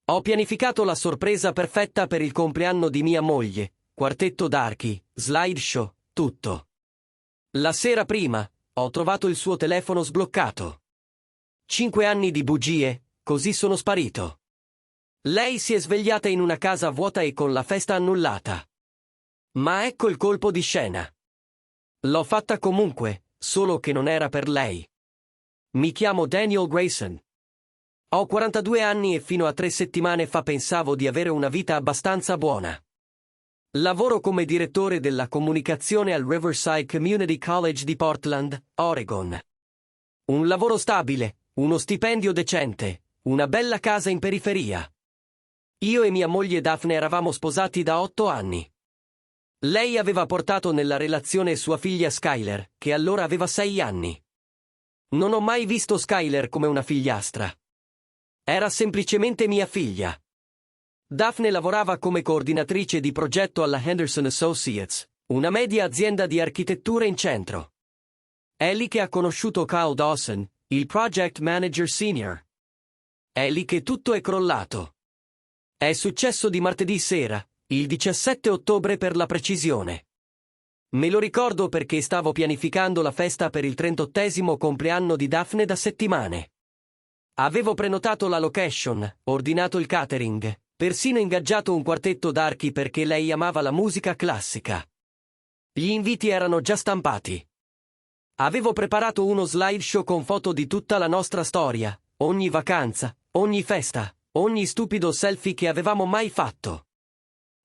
Ho pianificato la sorpresa perfetta per il compleanno di mia moglie, quartetto d'archi, slideshow, tutto. La sera prima, ho trovato il suo telefono sbloccato. 5 anni di bugie, così sono sparito. Lei si è svegliata in una casa vuota e con la festa annullata. Ma ecco il colpo di scena. L'ho fatta comunque, solo che non era per lei. Mi chiamo Daniel Grayson. Ho 42 anni e fino a 3 settimane fa pensavo di avere una vita abbastanza buona. Lavoro come direttore della comunicazione al Riverside Community College di Portland, Oregon. Un lavoro stabile, uno stipendio decente, una bella casa in periferia. Io e mia moglie Daphne eravamo sposati da 8 anni. Lei aveva portato nella relazione sua figlia Skyler, che allora aveva 6 anni. Non ho mai visto Skyler come una figliastra. Era semplicemente mia figlia. Daphne lavorava come coordinatrice di progetto alla Henderson Associates, una media azienda di architettura in centro. È lì che ha conosciuto Kyle Dawson, il project manager senior. È lì che tutto è crollato. È successo di martedì sera, il 17 ottobre per la precisione. Me lo ricordo perché stavo pianificando la festa per il 38° compleanno di Daphne da settimane. Avevo prenotato la location, ordinato il catering, persino ingaggiato un quartetto d'archi perché lei amava la musica classica. Gli inviti erano già stampati. Avevo preparato uno slideshow con foto di tutta la nostra storia, ogni vacanza, ogni festa, ogni stupido selfie che avevamo mai fatto.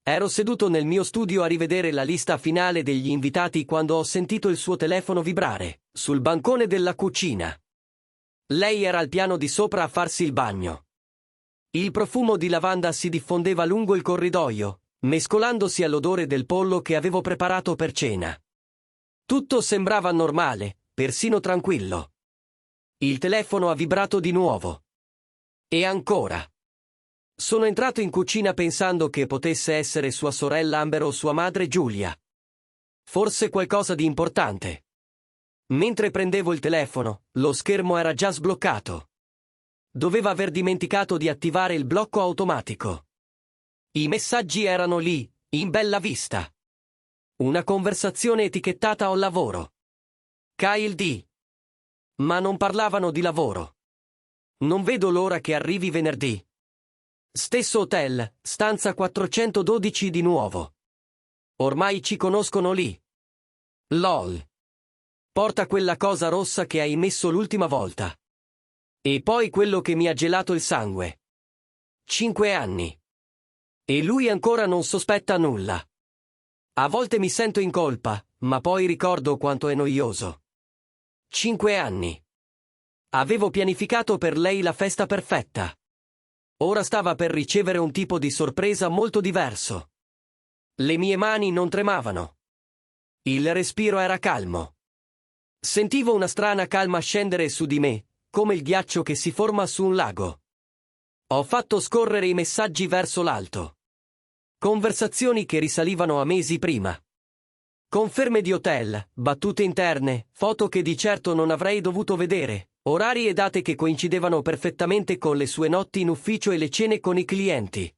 Ero seduto nel mio studio a rivedere la lista finale degli invitati quando ho sentito il suo telefono vibrare, sul bancone della cucina. Lei era al piano di sopra a farsi il bagno. Il profumo di lavanda si diffondeva lungo il corridoio, mescolandosi all'odore del pollo che avevo preparato per cena. Tutto sembrava normale, persino tranquillo. Il telefono ha vibrato di nuovo. E ancora. Sono entrato in cucina pensando che potesse essere sua sorella Amber o sua madre Giulia. Forse qualcosa di importante. Mentre prendevo il telefono, lo schermo era già sbloccato. Doveva aver dimenticato di attivare il blocco automatico. I messaggi erano lì, in bella vista. Una conversazione etichettata "Ho lavoro". Kyle D. Ma non parlavano di lavoro. Non vedo l'ora che arrivi venerdì. Stesso hotel, stanza 412 di nuovo. Ormai ci conoscono lì. LOL. Porta quella cosa rossa che hai messo l'ultima volta. E poi quello che mi ha gelato il sangue. 5 anni. E lui ancora non sospetta nulla. A volte mi sento in colpa, ma poi ricordo quanto è noioso. 5 anni. Avevo pianificato per lei la festa perfetta. Ora stava per ricevere un tipo di sorpresa molto diverso. Le mie mani non tremavano. Il respiro era calmo. Sentivo una strana calma scendere su di me, come il ghiaccio che si forma su un lago. Ho fatto scorrere i messaggi verso l'alto. Conversazioni che risalivano a mesi prima. Conferme di hotel, battute interne, foto che di certo non avrei dovuto vedere, orari e date che coincidevano perfettamente con le sue notti in ufficio e le cene con i clienti.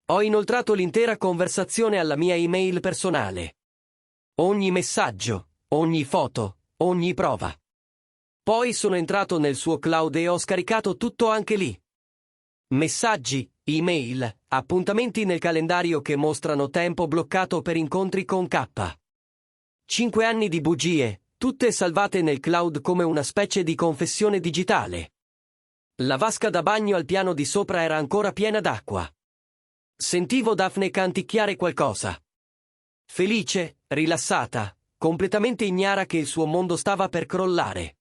Ho inoltrato l'intera conversazione alla mia email personale. Ogni messaggio, ogni foto, ogni prova. Poi sono entrato nel suo cloud e ho scaricato tutto anche lì. Messaggi, email, appuntamenti nel calendario che mostrano tempo bloccato per incontri con K. 5 anni di bugie, tutte salvate nel cloud come una specie di confessione digitale. La vasca da bagno al piano di sopra era ancora piena d'acqua. Sentivo Daphne canticchiare qualcosa. Felice, rilassata, completamente ignara che il suo mondo stava per crollare.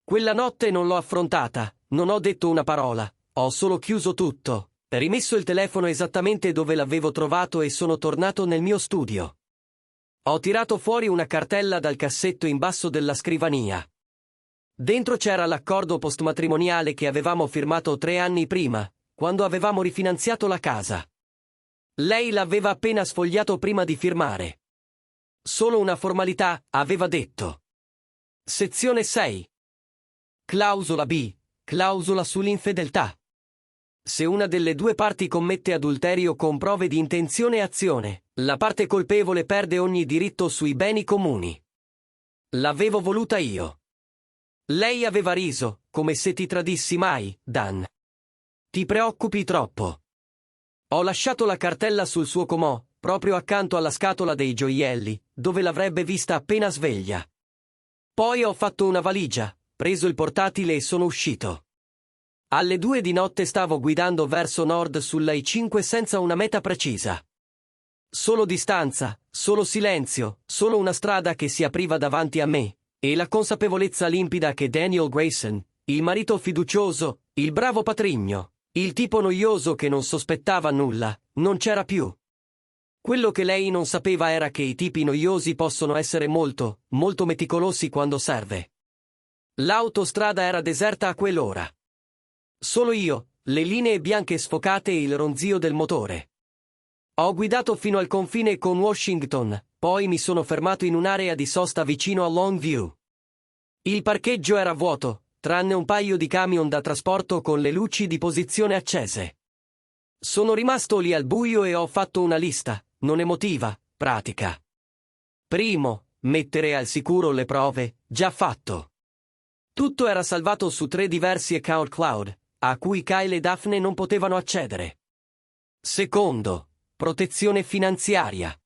Quella notte non l'ho affrontata, non ho detto una parola, ho solo chiuso tutto, rimesso il telefono esattamente dove l'avevo trovato e sono tornato nel mio studio. Ho tirato fuori una cartella dal cassetto in basso della scrivania. Dentro c'era l'accordo postmatrimoniale che avevamo firmato 3 anni prima, quando avevamo rifinanziato la casa. Lei l'aveva appena sfogliato prima di firmare. Solo una formalità, aveva detto. Sezione 6. Clausola B. Clausola sull'infedeltà. Se una delle due parti commette adulterio con prove di intenzione e azione, la parte colpevole perde ogni diritto sui beni comuni. L'avevo voluta io. Lei aveva riso, come se ti tradissi mai, Dan. Ti preoccupi troppo. Ho lasciato la cartella sul suo comò, proprio accanto alla scatola dei gioielli, dove l'avrebbe vista appena sveglia. Poi ho fatto una valigia, preso il portatile e sono uscito. Alle 2 di notte stavo guidando verso nord sulla I-5 senza una meta precisa. Solo distanza, solo silenzio, solo una strada che si apriva davanti a me, e la consapevolezza limpida che Daniel Grayson, il marito fiducioso, il bravo patrigno, il tipo noioso che non sospettava nulla, non c'era più. Quello che lei non sapeva era che i tipi noiosi possono essere molto, molto meticolosi quando serve. L'autostrada era deserta a quell'ora. Solo io, le linee bianche sfocate e il ronzio del motore. Ho guidato fino al confine con Washington, poi mi sono fermato in un'area di sosta vicino a Longview. Il parcheggio era vuoto, tranne un paio di camion da trasporto con le luci di posizione accese. Sono rimasto lì al buio e ho fatto una lista, non emotiva, pratica. Primo, mettere al sicuro le prove, già fatto. Tutto era salvato su 3 diversi account cloud, a cui Kyle e Daphne non potevano accedere. Secondo, protezione finanziaria.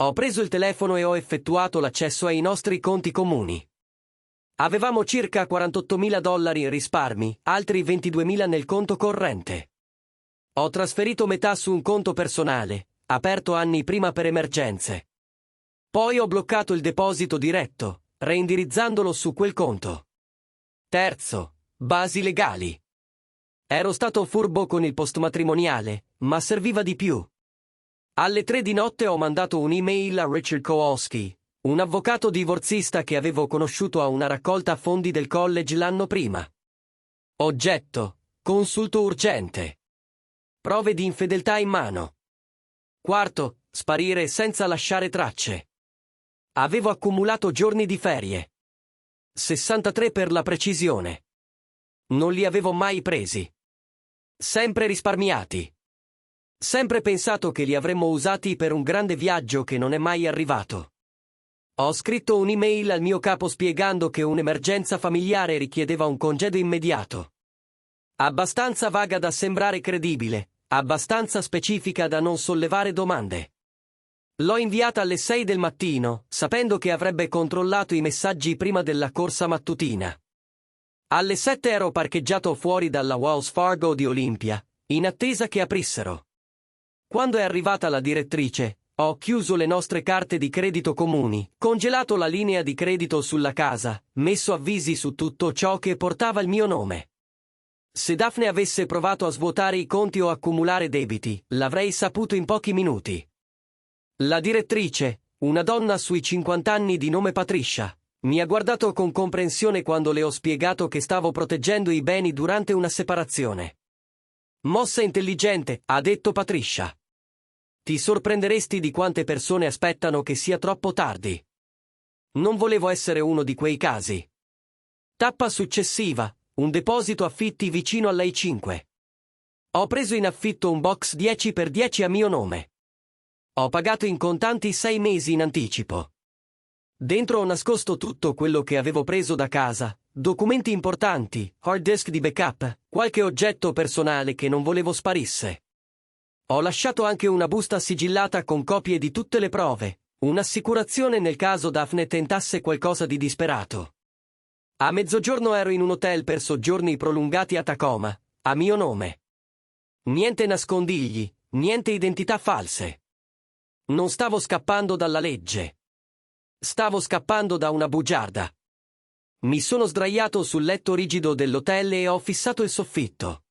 Ho preso il telefono e ho effettuato l'accesso ai nostri conti comuni. Avevamo circa $48.000 in risparmi, altri 22.000 nel conto corrente. Ho trasferito metà su un conto personale, aperto anni prima per emergenze. Poi ho bloccato il deposito diretto, reindirizzandolo su quel conto. Terzo, basi legali. Ero stato furbo con il postmatrimoniale, ma serviva di più. Alle 3 di notte ho mandato un'email a Richard Kowalski, un avvocato divorzista che avevo conosciuto a una raccolta fondi del college l'anno prima. Oggetto: consulto urgente. Prove di infedeltà in mano. Quarto, sparire senza lasciare tracce. Avevo accumulato giorni di ferie. 63 per la precisione. Non li avevo mai presi. Sempre risparmiati. Sempre pensato che li avremmo usati per un grande viaggio che non è mai arrivato. Ho scritto un'email al mio capo spiegando che un'emergenza familiare richiedeva un congedo immediato. Abbastanza vaga da sembrare credibile, abbastanza specifica da non sollevare domande. L'ho inviata alle 6 del mattino, sapendo che avrebbe controllato i messaggi prima della corsa mattutina. Alle 7 ero parcheggiato fuori dalla Wells Fargo di Olympia, in attesa che aprissero. Quando è arrivata la direttrice, ho chiuso le nostre carte di credito comuni, congelato la linea di credito sulla casa, messo avvisi su tutto ciò che portava il mio nome. Se Daphne avesse provato a svuotare i conti o accumulare debiti, l'avrei saputo in pochi minuti. La direttrice, una donna sui 50 anni di nome Patricia, mi ha guardato con comprensione quando le ho spiegato che stavo proteggendo i beni durante una separazione. Mossa intelligente, ha detto Patricia. Ti sorprenderesti di quante persone aspettano che sia troppo tardi. Non volevo essere uno di quei casi. Tappa successiva, un deposito affitti vicino alla I-5. Ho preso in affitto un box 10x10 a mio nome. Ho pagato in contanti 6 mesi in anticipo. Dentro ho nascosto tutto quello che avevo preso da casa, documenti importanti, hard disk di backup, qualche oggetto personale che non volevo sparisse. Ho lasciato anche una busta sigillata con copie di tutte le prove, un'assicurazione nel caso Daphne tentasse qualcosa di disperato. A mezzogiorno ero in un hotel per soggiorni prolungati a Tacoma, a mio nome. Niente nascondigli, niente identità false. Non stavo scappando dalla legge. Stavo scappando da una bugiarda. Mi sono sdraiato sul letto rigido dell'hotel e ho fissato il soffitto.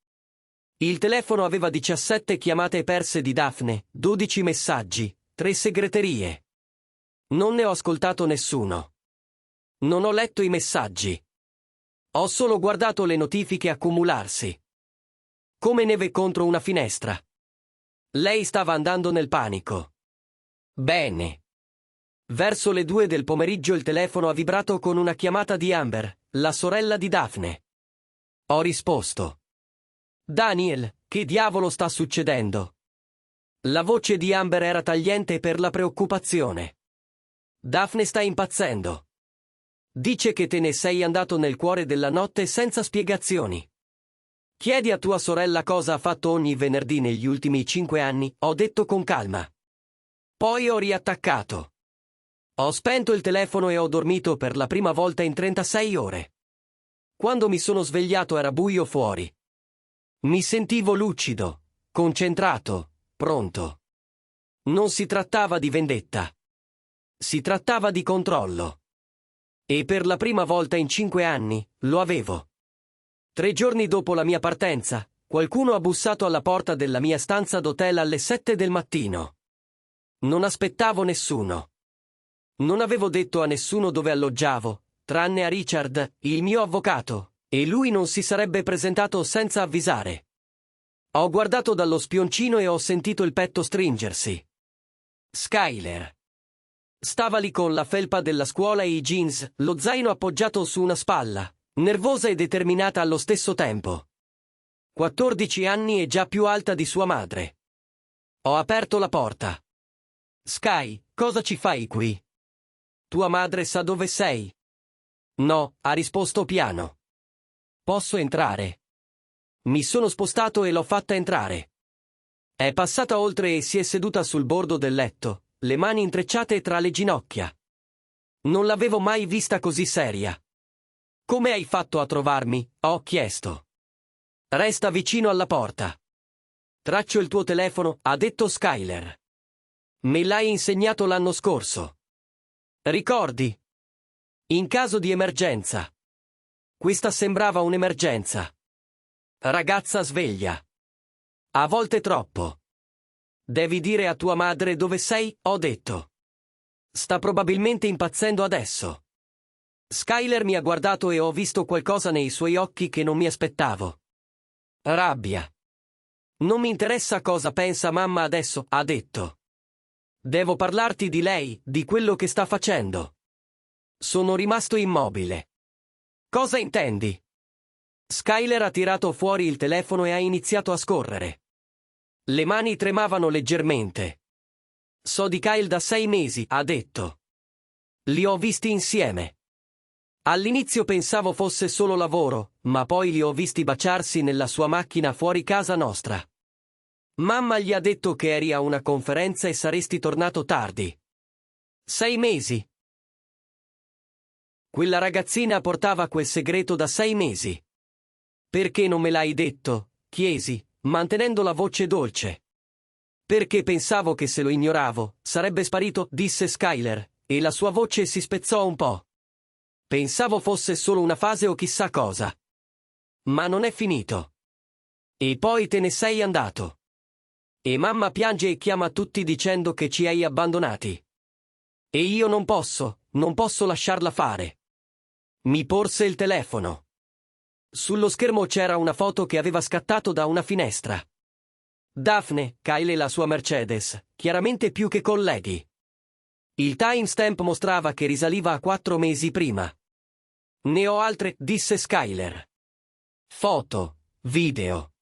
Il telefono aveva 17 chiamate perse di Daphne, 12 messaggi, 3 segreterie. Non ne ho ascoltato nessuno. Non ho letto i messaggi. Ho solo guardato le notifiche accumularsi. Come neve contro una finestra. Lei stava andando nel panico. Bene. Verso le 2 del pomeriggio il telefono ha vibrato con una chiamata di Amber, la sorella di Daphne. Ho risposto. Daniel, Che diavolo sta succedendo? La voce di Amber era tagliente per la preoccupazione. Daphne sta impazzendo. Dice che te ne sei andato nel cuore della notte senza spiegazioni. Chiedi a tua sorella cosa ha fatto ogni venerdì negli ultimi 5 anni, ho detto con calma. Poi ho riattaccato. Ho spento il telefono e ho dormito per la prima volta in 36 ore. Quando mi sono svegliato era buio fuori. Mi sentivo lucido, concentrato, pronto. Non si trattava di vendetta. Si trattava di controllo. E per la prima volta in 5 anni, lo avevo. 3 giorni dopo la mia partenza, qualcuno ha bussato alla porta della mia stanza d'hotel alle 7 del mattino. Non aspettavo nessuno. Non avevo detto a nessuno dove alloggiavo, tranne a Richard, il mio avvocato, e lui non si sarebbe presentato senza avvisare. Ho guardato dallo spioncino e ho sentito il petto stringersi. Skyler. Stava lì con la felpa della scuola e i jeans, lo zaino appoggiato su una spalla, nervosa e determinata allo stesso tempo. 14 anni e già più alta di sua madre. Ho aperto la porta. Sky, cosa ci fai qui? Tua madre sa dove sei? No, ha risposto piano. Posso entrare? Mi sono spostato e l'ho fatta entrare. È passata oltre e si è seduta sul bordo del letto, le mani intrecciate tra le ginocchia. Non l'avevo mai vista così seria. Come hai fatto a trovarmi? Ho chiesto. Resta vicino alla porta. Traccio il tuo telefono, ha detto Skyler. Me l'hai insegnato l'anno scorso. Ricordi? In caso di emergenza. Questa sembrava un'emergenza. Ragazza sveglia. A volte troppo. Devi dire a tua madre dove sei, ho detto. Sta probabilmente impazzendo adesso. Skyler mi ha guardato e ho visto qualcosa nei suoi occhi che non mi aspettavo. Rabbia. Non mi interessa cosa pensa mamma adesso, ha detto. Devo parlarti di lei, di quello che sta facendo. Sono rimasto immobile. Cosa intendi? Skyler ha tirato fuori il telefono e ha iniziato a scorrere. Le mani tremavano leggermente. So di Kyle da 6 mesi, ha detto. Li ho visti insieme. All'inizio pensavo fosse solo lavoro, ma poi li ho visti baciarsi nella sua macchina fuori casa nostra. Mamma gli ha detto che eri a una conferenza e saresti tornato tardi. 6 mesi. Quella ragazzina portava quel segreto da 6 mesi. Perché non me l'hai detto? Chiesi, mantenendo la voce dolce. Perché pensavo che se lo ignoravo, sarebbe sparito, disse Skyler, e la sua voce si spezzò un po'. Pensavo fosse solo una fase o chissà cosa. Ma non è finito. E poi te ne sei andato. E mamma piange e chiama tutti dicendo che ci hai abbandonati. E io non posso lasciarla fare. Mi porse il telefono. Sullo schermo c'era una foto che aveva scattato da una finestra. Daphne, Kyle e la sua Mercedes, chiaramente più che colleghi. Il timestamp mostrava che risaliva a 4 mesi prima. Ne ho altre, disse Skyler. Foto, video.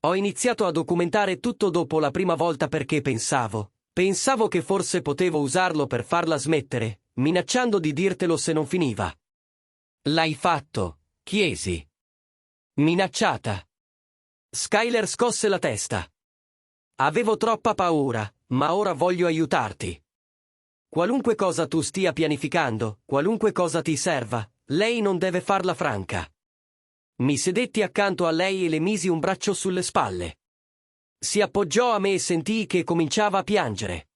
Ho iniziato a documentare tutto dopo la prima volta perché pensavo che forse potevo usarlo per farla smettere, minacciando di dirtelo se non finiva. L'hai fatto, chiesi. Minacciata. Skyler scosse la testa. Avevo troppa paura, ma ora voglio aiutarti. Qualunque cosa tu stia pianificando, qualunque cosa ti serva, lei non deve farla franca. Mi sedetti accanto a lei e le misi un braccio sulle spalle. Si appoggiò a me e sentii che cominciava a piangere.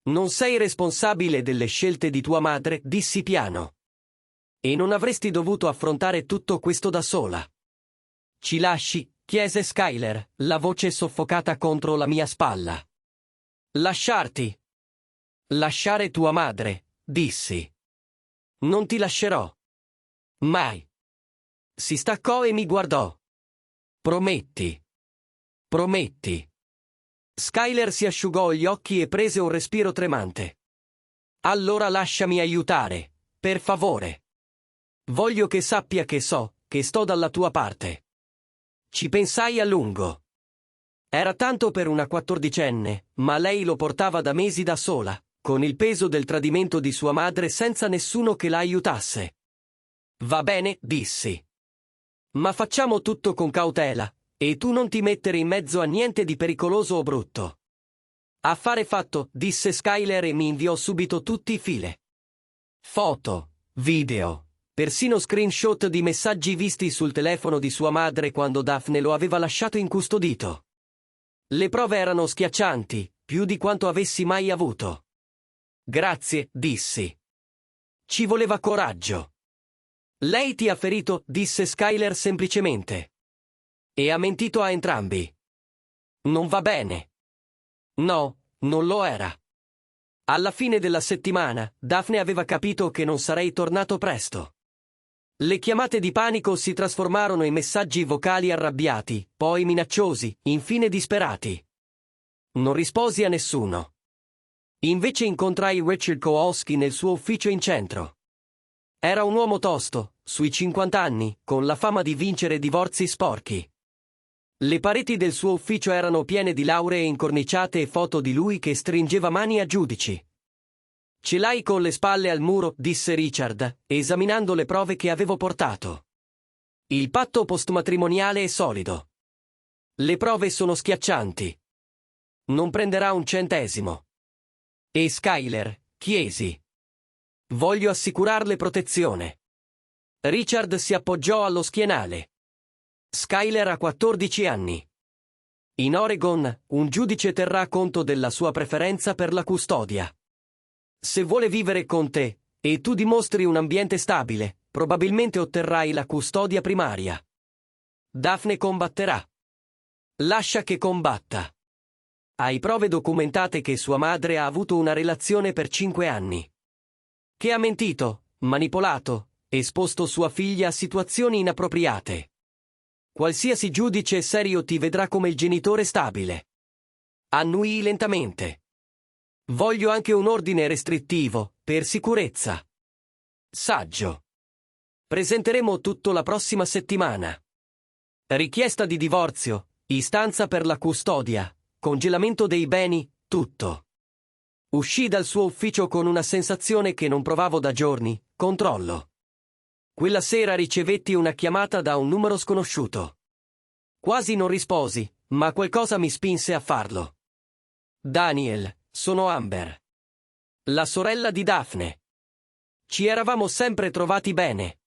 Non sei responsabile delle scelte di tua madre, dissi piano. E non avresti dovuto affrontare tutto questo da sola. Ci lasci? Chiese Skyler, la voce soffocata contro la mia spalla. Lasciarti? Lasciare tua madre, dissi. Non ti lascerò. Mai. Si staccò e mi guardò. Prometti. Prometti. Skyler si asciugò gli occhi e prese un respiro tremante. Allora lasciami aiutare, per favore. Voglio che sappia che so, che sto dalla tua parte. Ci pensai a lungo. Era tanto per una quattordicenne, ma lei lo portava da mesi da sola, con il peso del tradimento di sua madre senza nessuno che la aiutasse. Va bene, dissi. Ma facciamo tutto con cautela, e tu non ti mettere in mezzo a niente di pericoloso o brutto. Affare fatto, disse Skyler e mi inviò subito tutti i file. Foto, video, persino screenshot di messaggi visti sul telefono di sua madre quando Daphne lo aveva lasciato incustodito. Le prove erano schiaccianti, più di quanto avessi mai avuto. Grazie, dissi. Ci voleva coraggio. Lei ti ha ferito, disse Skyler semplicemente. E ha mentito a entrambi. Non va bene. No, non lo era. Alla fine della settimana, Daphne aveva capito che non sarei tornato presto. Le chiamate di panico si trasformarono in messaggi vocali arrabbiati, poi minacciosi, infine disperati. Non risposi a nessuno. Invece incontrai Richard Kowalski nel suo ufficio in centro. Era un uomo tosto, sui 50 anni, con la fama di vincere divorzi sporchi. Le pareti del suo ufficio erano piene di lauree incorniciate e foto di lui che stringeva mani a giudici. Ce l'hai con le spalle al muro, disse Richard, esaminando le prove che avevo portato. Il patto postmatrimoniale è solido. Le prove sono schiaccianti. Non prenderà un centesimo. E Skyler, chiesi. Voglio assicurarle protezione. Richard si appoggiò allo schienale. Skyler ha 14 anni. In Oregon, un giudice terrà conto della sua preferenza per la custodia. Se vuole vivere con te, e tu dimostri un ambiente stabile, probabilmente otterrai la custodia primaria. Daphne combatterà. Lascia che combatta. Hai prove documentate che sua madre ha avuto una relazione per 5 anni. Che ha mentito, manipolato, esposto sua figlia a situazioni inappropriate. Qualsiasi giudice serio ti vedrà come il genitore stabile. Annuii lentamente. Voglio anche un ordine restrittivo, per sicurezza. Saggio. Presenteremo tutto la prossima settimana. Richiesta di divorzio, istanza per la custodia, congelamento dei beni, tutto. Uscì dal suo ufficio con una sensazione che non provavo da giorni, controllo. Quella sera ricevetti una chiamata da un numero sconosciuto. Quasi non risposi, ma qualcosa mi spinse a farlo. Daniel, sono Amber. La sorella di Daphne. Ci eravamo sempre trovati bene.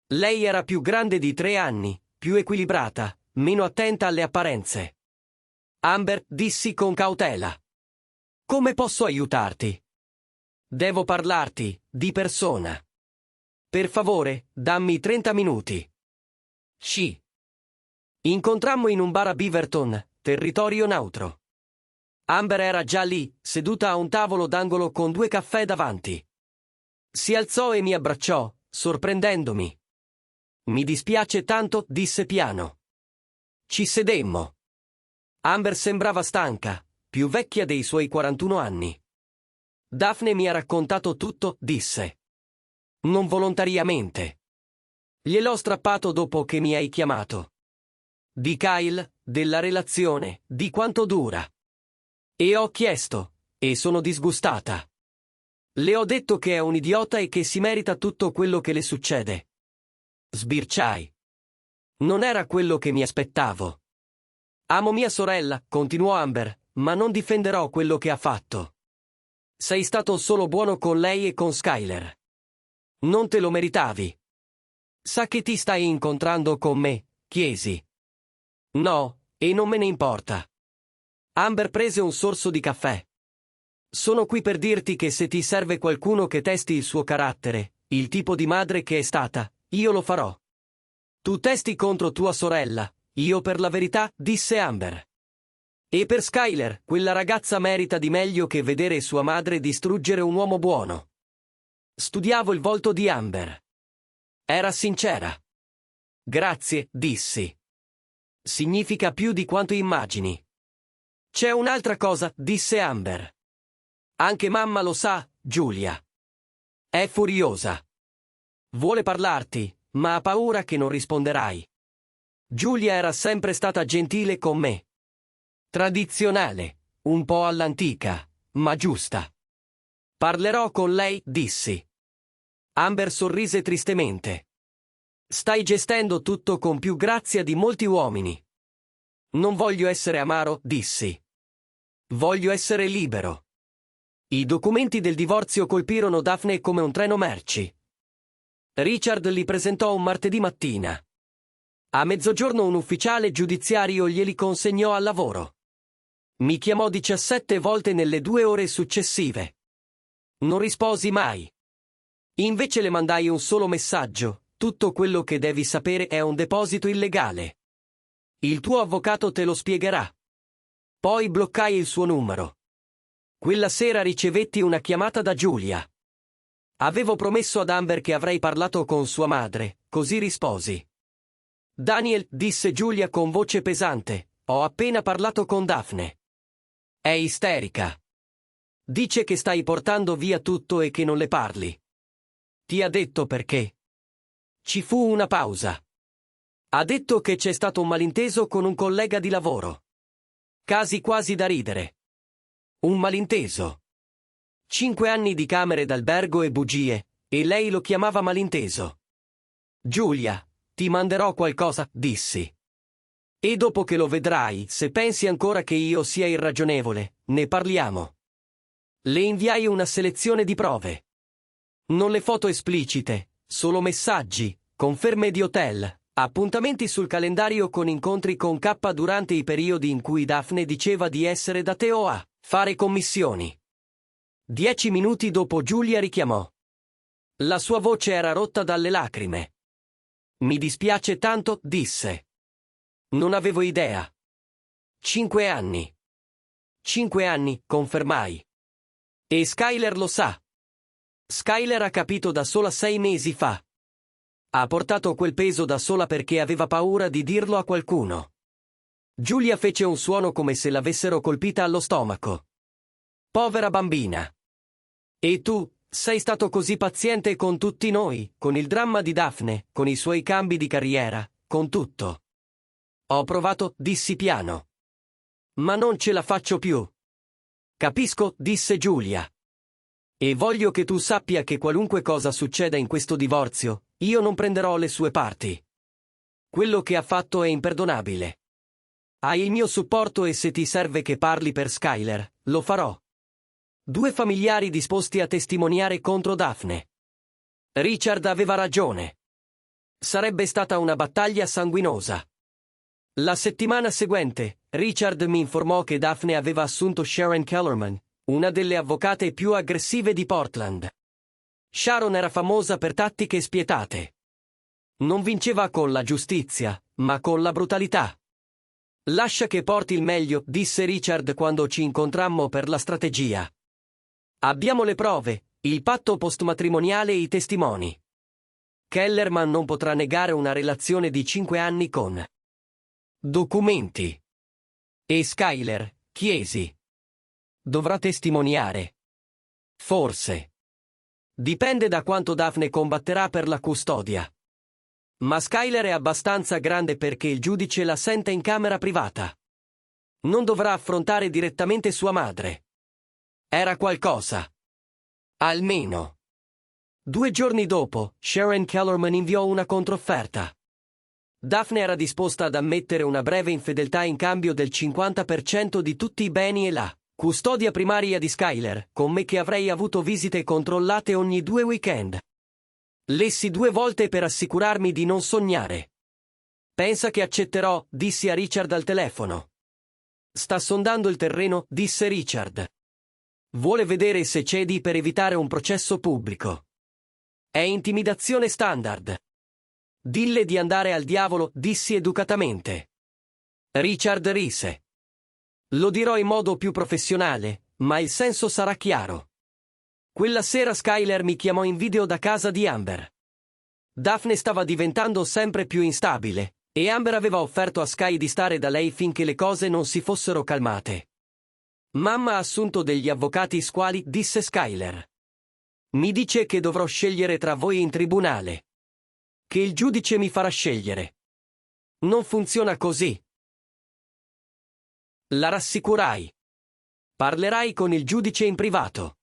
Lei era più grande di 3 anni, più equilibrata, meno attenta alle apparenze. Amber, dissi con cautela. Come posso aiutarti? Devo parlarti, di persona. Per favore, dammi 30 minuti. Sci. Incontrammo in un bar a Beaverton, territorio neutro. Amber era già lì, seduta a un tavolo d'angolo con 2 caffè davanti. Si alzò e mi abbracciò, sorprendendomi. Mi dispiace tanto, disse piano. Ci sedemmo. Amber sembrava stanca, più vecchia dei suoi 41 anni. Daphne mi ha raccontato tutto, disse. Non volontariamente. Gliel'ho strappato dopo che mi hai chiamato. Di Kyle, della relazione, di quanto dura. E ho chiesto, e sono disgustata. Le ho detto che è un idiota e che si merita tutto quello che le succede. Sbirciai. Non era quello che mi aspettavo. Amo mia sorella, continuò Amber, ma non difenderò quello che ha fatto. Sei stato solo buono con lei e con Skyler. Non te lo meritavi. Sa che ti stai incontrando con me, chiesi. No, e non me ne importa. Amber prese un sorso di caffè. Sono qui per dirti che se ti serve qualcuno che testi il suo carattere, il tipo di madre che è stata, io lo farò. Tu testi contro tua sorella, io per la verità, disse Amber. E per Skyler, quella ragazza merita di meglio che vedere sua madre distruggere un uomo buono. Studiavo il volto di Amber. Era sincera. Grazie, dissi. Significa più di quanto immagini. C'è un'altra cosa, disse Amber. Anche mamma lo sa, Giulia. È furiosa. Vuole parlarti, ma ha paura che non risponderai. Giulia era sempre stata gentile con me. Tradizionale, un po' all'antica, ma giusta. Parlerò con lei, dissi. Amber sorrise tristemente. Stai gestendo tutto con più grazia di molti uomini. Non voglio essere amaro, dissi. Voglio essere libero. I documenti del divorzio colpirono Daphne come un treno merci. Richard li presentò un martedì mattina. A mezzogiorno un ufficiale giudiziario glieli consegnò al lavoro. Mi chiamò 17 volte nelle 2 ore successive. Non risposi mai. Invece le mandai un solo messaggio: tutto quello che devi sapere è un deposito illegale. Il tuo avvocato te lo spiegherà. Poi bloccai il suo numero. Quella sera ricevetti una chiamata da Giulia. Avevo promesso ad Amber che avrei parlato con sua madre, così risposi. Daniel, disse Giulia con voce pesante, ho appena parlato con Daphne. È isterica. Dice che stai portando via tutto e che non le parli. Ti ha detto perché? Ci fu una pausa. Ha detto che c'è stato un malinteso con un collega di lavoro. Casi quasi da ridere. Un malinteso. 5 anni di camere d'albergo e bugie, e lei lo chiamava malinteso. Giulia, ti manderò qualcosa, dissi. E dopo che lo vedrai, se pensi ancora che io sia irragionevole, ne parliamo. Le inviai una selezione di prove. Non le foto esplicite, solo messaggi, conferme di hotel, appuntamenti sul calendario con incontri con K durante i periodi in cui Daphne diceva di essere da te o a fare commissioni. 10 minuti dopo Giulia richiamò. La sua voce era rotta dalle lacrime. Mi dispiace tanto, disse. Non avevo idea. 5 anni. 5 anni, confermai. E Skyler lo sa. Skyler ha capito da sola 6 mesi fa. Ha portato quel peso da sola perché aveva paura di dirlo a qualcuno. Giulia fece un suono come se l'avessero colpita allo stomaco. Povera bambina. E tu, sei stato così paziente con tutti noi, con il dramma di Daphne, con i suoi cambi di carriera, con tutto. Ho provato, dissi piano. Ma non ce la faccio più. Capisco, disse Giulia. E voglio che tu sappia che qualunque cosa succeda in questo divorzio, io non prenderò le sue parti. Quello che ha fatto è imperdonabile. Hai il mio supporto e se ti serve che parli per Skyler, lo farò. 2 familiari disposti a testimoniare contro Daphne. Richard aveva ragione. Sarebbe stata una battaglia sanguinosa. La settimana seguente, Richard mi informò che Daphne aveva assunto Sharon Kellerman, una delle avvocate più aggressive di Portland. Sharon era famosa per tattiche spietate. Non vinceva con la giustizia, ma con la brutalità. Lascia che porti il meglio, disse Richard quando ci incontrammo per la strategia. Abbiamo le prove, il patto postmatrimoniale e i testimoni. Kellerman non potrà negare una relazione di 5 anni con documenti. E Skyler, chiesi. Dovrà testimoniare. Forse. Dipende da quanto Daphne combatterà per la custodia. Ma Skyler è abbastanza grande perché il giudice la senta in camera privata. Non dovrà affrontare direttamente sua madre. Era qualcosa. Almeno. 2 giorni dopo, Sharon Kellerman inviò una controfferta. Daphne era disposta ad ammettere una breve infedeltà in cambio del 50% di tutti i beni e la custodia primaria di Skyler, con me che avrei avuto visite controllate ogni 2 weekend. Lessi 2 volte per assicurarmi di non sognare. Pensa che accetterò, dissi a Richard al telefono. Sta sondando il terreno, disse Richard. Vuole vedere se cedi per evitare un processo pubblico. È intimidazione standard. Dille di andare al diavolo, dissi educatamente. Richard rise. Lo dirò in modo più professionale, ma il senso sarà chiaro. Quella sera Skyler mi chiamò in video da casa di Amber. Daphne stava diventando sempre più instabile, e Amber aveva offerto a Sky di stare da lei finché le cose non si fossero calmate. Mamma ha assunto degli avvocati squali, disse Skyler. Mi dice che dovrò scegliere tra voi in tribunale. Che il giudice mi farà scegliere. Non funziona così. La rassicurai. Parlerai con il giudice in privato.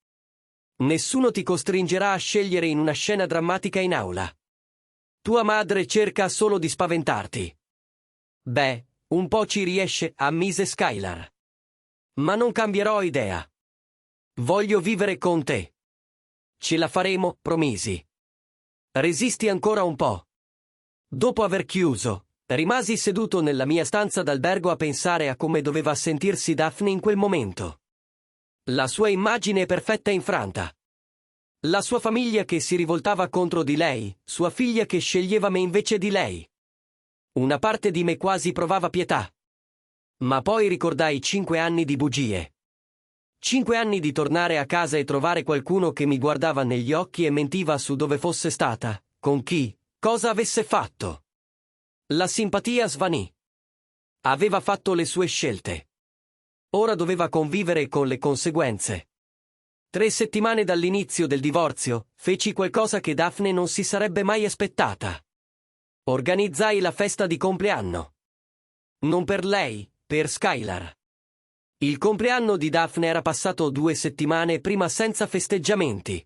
Nessuno ti costringerà a scegliere in una scena drammatica in aula. Tua madre cerca solo di spaventarti. Beh, un po' ci riesce, ammise Skylar. Ma non cambierò idea. Voglio vivere con te. Ce la faremo, promisi. Resisti ancora un po'. Dopo aver chiuso, rimasi seduto nella mia stanza d'albergo a pensare a come doveva sentirsi Daphne in quel momento. La sua immagine perfetta infranta. La sua famiglia che si rivoltava contro di lei, sua figlia che sceglieva me invece di lei. Una parte di me quasi provava pietà. Ma poi ricordai 5 anni di bugie. 5 anni di tornare a casa e trovare qualcuno che mi guardava negli occhi e mentiva su dove fosse stata, con chi, cosa avesse fatto. La simpatia svanì. Aveva fatto le sue scelte. Ora doveva convivere con le conseguenze. 3 settimane dall'inizio del divorzio, feci qualcosa che Daphne non si sarebbe mai aspettata. Organizzai la festa di compleanno. Non per lei, per Skylar. Il compleanno di Daphne era passato 2 settimane prima senza festeggiamenti.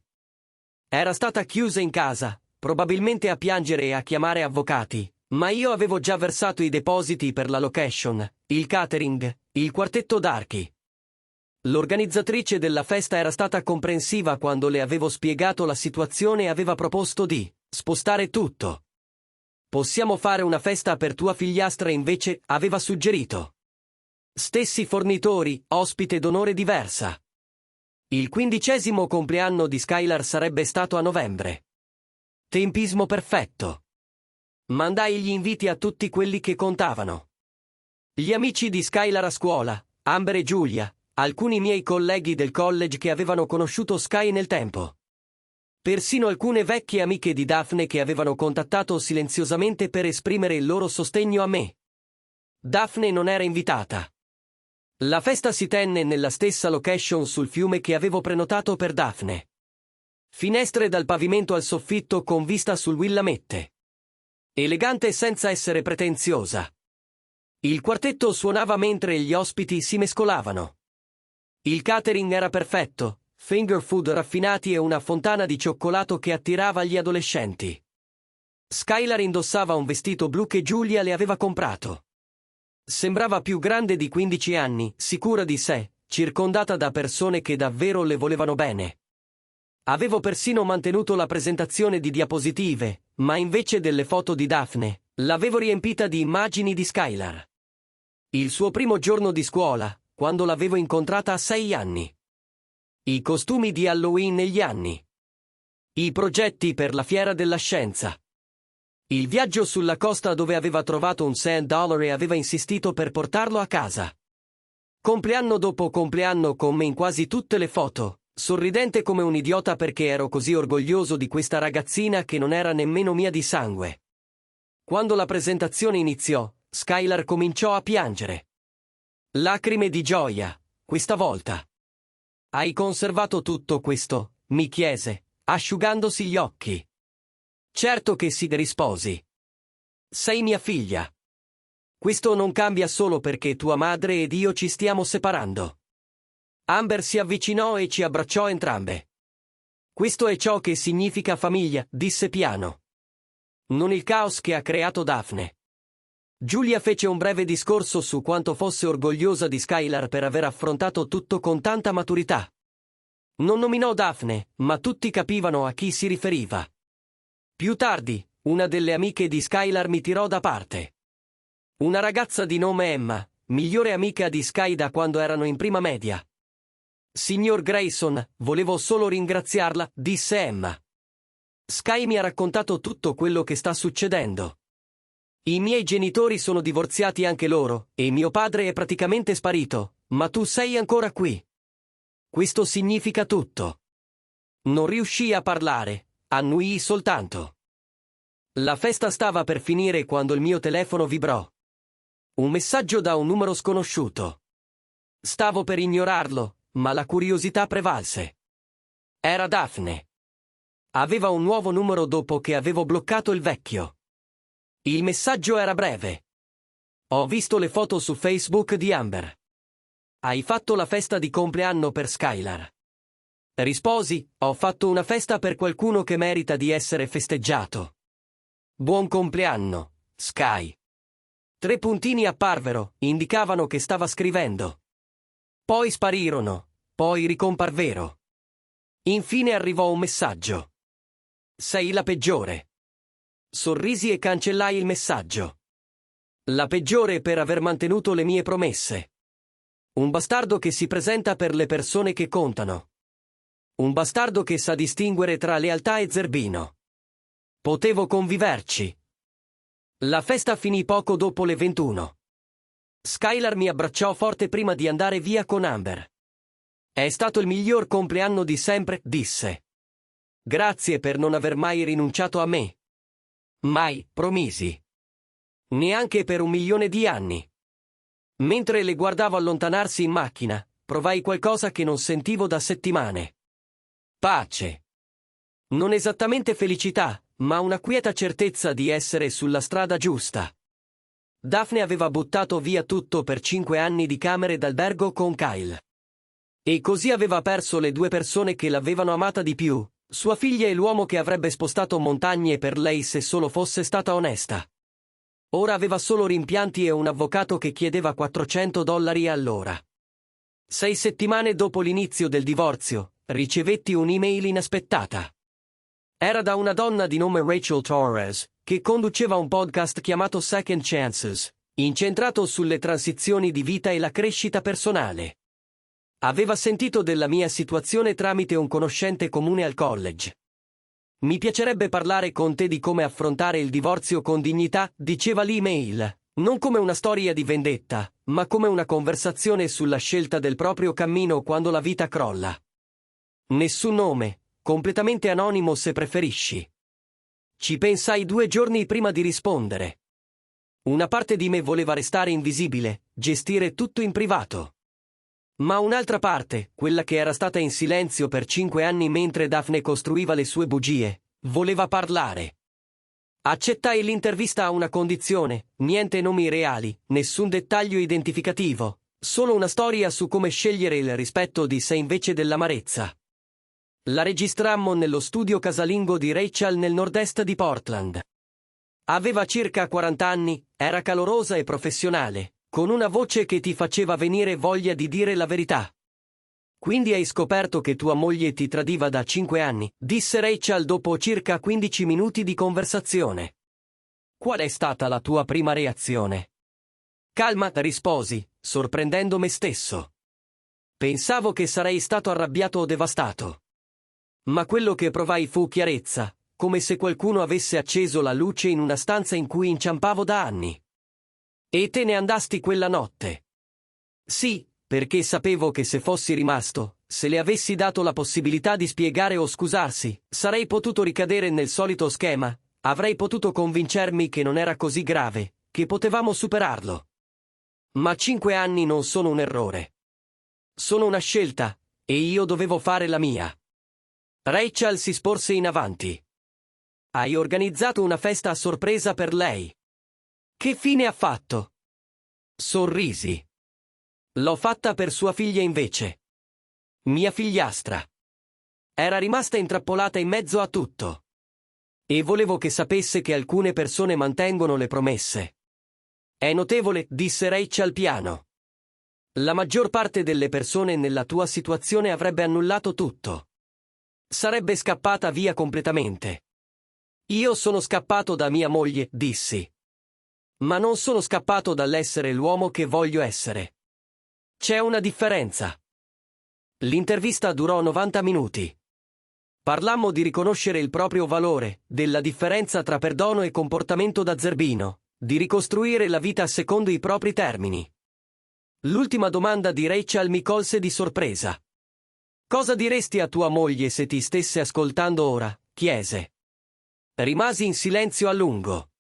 Era stata chiusa in casa, probabilmente a piangere e a chiamare avvocati, ma io avevo già versato i depositi per la location, il catering, il quartetto d'archi. L'organizzatrice della festa era stata comprensiva quando le avevo spiegato la situazione e aveva proposto di spostare tutto. Possiamo fare una festa per tua figliastra invece, aveva suggerito. Stessi fornitori, ospite d'onore diversa. Il 15° compleanno di Skylar sarebbe stato a novembre. Tempismo perfetto. Mandai gli inviti a tutti quelli che contavano. Gli amici di Skylar a scuola, Amber e Giulia, alcuni miei colleghi del college che avevano conosciuto Sky nel tempo. Persino alcune vecchie amiche di Daphne che avevano contattato silenziosamente per esprimere il loro sostegno a me. Daphne non era invitata. La festa si tenne nella stessa location sul fiume che avevo prenotato per Daphne. Finestre dal pavimento al soffitto con vista sul Willamette. Elegante senza essere pretenziosa. Il quartetto suonava mentre gli ospiti si mescolavano. Il catering era perfetto, finger food raffinati e una fontana di cioccolato che attirava gli adolescenti. Skylar indossava un vestito blu che Giulia le aveva comprato. Sembrava più grande di 15 anni, sicura di sé, circondata da persone che davvero le volevano bene. Avevo persino mantenuto la presentazione di diapositive, ma invece delle foto di Daphne, l'avevo riempita di immagini di Skylar. Il suo primo giorno di scuola, quando l'avevo incontrata a 6 anni. I costumi di Halloween negli anni. I progetti per la fiera della scienza. Il viaggio sulla costa dove aveva trovato un $100 e aveva insistito per portarlo a casa. Compleanno dopo compleanno con me in quasi tutte le foto, sorridente come un idiota perché ero così orgoglioso di questa ragazzina che non era nemmeno mia di sangue. Quando la presentazione iniziò, Skylar cominciò a piangere. Lacrime di gioia, questa volta. Hai conservato tutto questo? Mi chiese, asciugandosi gli occhi. Certo che sì, risposi. Sei mia figlia. Questo non cambia solo perché tua madre ed io ci stiamo separando. Amber si avvicinò e ci abbracciò entrambe. Questo è ciò che significa famiglia, disse piano. Non il caos che ha creato Daphne. Giulia fece un breve discorso su quanto fosse orgogliosa di Skylar per aver affrontato tutto con tanta maturità. Non nominò Daphne, ma tutti capivano a chi si riferiva. Più tardi, una delle amiche di Skylar mi tirò da parte. Una ragazza di nome Emma, migliore amica di Sky da quando erano in prima media. Signor Grayson, volevo solo ringraziarla, disse Emma. Sky mi ha raccontato tutto quello che sta succedendo. I miei genitori sono divorziati anche loro, e mio padre è praticamente sparito, ma tu sei ancora qui. Questo significa tutto. Non riuscii a parlare, annuii soltanto. La festa stava per finire quando il mio telefono vibrò. Un messaggio da un numero sconosciuto. Stavo per ignorarlo, ma la curiosità prevalse. Era Daphne. Aveva un nuovo numero dopo che avevo bloccato il vecchio. Il messaggio era breve. Ho visto le foto su Facebook di Amber. Hai fatto la festa di compleanno per Skylar. Risposi, ho fatto una festa per qualcuno che merita di essere festeggiato. Buon compleanno, Sky. 3 puntini apparvero, indicavano che stava scrivendo. Poi sparirono, poi ricomparvero. Infine arrivò un messaggio. Sei la peggiore. Sorrisi e cancellai il messaggio. La peggiore per aver mantenuto le mie promesse. Un bastardo che si presenta per le persone che contano. Un bastardo che sa distinguere tra lealtà e zerbino. Potevo conviverci. La festa finì poco dopo le 21. Skylar mi abbracciò forte prima di andare via con Amber. È stato il miglior compleanno di sempre, disse. Grazie per non aver mai rinunciato a me. Mai, promisi. Neanche per 1.000.000 di anni. Mentre le guardavo allontanarsi in macchina, provai qualcosa che non sentivo da settimane. Pace. Non esattamente felicità, ma una quieta certezza di essere sulla strada giusta. Daphne aveva buttato via tutto per 5 anni di camere d'albergo con Kyle. E così aveva perso le 2 persone che l'avevano amata di più, sua figlia e l'uomo che avrebbe spostato montagne per lei se solo fosse stata onesta. Ora aveva solo rimpianti e un avvocato che chiedeva $400 all'ora. 6 settimane dopo l'inizio del divorzio, ricevetti un'email inaspettata. Era da una donna di nome Rachel Torres, che conduceva un podcast chiamato Second Chances, incentrato sulle transizioni di vita e la crescita personale. Aveva sentito della mia situazione tramite un conoscente comune al college. Mi piacerebbe parlare con te di come affrontare il divorzio con dignità, diceva l'email, non come una storia di vendetta, ma come una conversazione sulla scelta del proprio cammino quando la vita crolla. Nessun nome, completamente anonimo se preferisci. Ci pensai 2 giorni prima di rispondere. Una parte di me voleva restare invisibile, gestire tutto in privato. Ma un'altra parte, quella che era stata in silenzio per 5 anni mentre Daphne costruiva le sue bugie, voleva parlare. Accettai l'intervista a una condizione, niente nomi reali, nessun dettaglio identificativo, solo una storia su come scegliere il rispetto di sé invece dell'amarezza. La registrammo nello studio casalingo di Rachel nel nord-est di Portland. Aveva circa 40 anni, era calorosa e professionale, con una voce che ti faceva venire voglia di dire la verità. Quindi hai scoperto che tua moglie ti tradiva da 5 anni, disse Rachel dopo circa 15 minuti di conversazione. Qual è stata la tua prima reazione? Calma, risposi, sorprendendo me stesso. Pensavo che sarei stato arrabbiato o devastato. Ma quello che provai fu chiarezza, come se qualcuno avesse acceso la luce in una stanza in cui inciampavo da anni. E te ne andasti quella notte? Sì, perché sapevo che se fossi rimasto, se le avessi dato la possibilità di spiegare o scusarsi, sarei potuto ricadere nel solito schema, avrei potuto convincermi che non era così grave, che potevamo superarlo. Ma 5 anni non sono un errore. Sono una scelta, e io dovevo fare la mia. Rachel si sporse in avanti. Hai organizzato una festa a sorpresa per lei. Che fine ha fatto? Sorrisi. L'ho fatta per sua figlia invece. Mia figliastra. Era rimasta intrappolata in mezzo a tutto. E volevo che sapesse che alcune persone mantengono le promesse. È notevole, disse Rachel piano. La maggior parte delle persone nella tua situazione avrebbe annullato tutto. Sarebbe scappata via completamente. Io sono scappato da mia moglie, dissi. Ma non sono scappato dall'essere l'uomo che voglio essere. C'è una differenza. L'intervista durò 90 minuti. Parlammo di riconoscere il proprio valore, della differenza tra perdono e comportamento da zerbino, di ricostruire la vita secondo i propri termini. L'ultima domanda di Rachel mi colse di sorpresa. Cosa diresti a tua moglie se ti stesse ascoltando ora? Chiese. Rimasi in silenzio a lungo.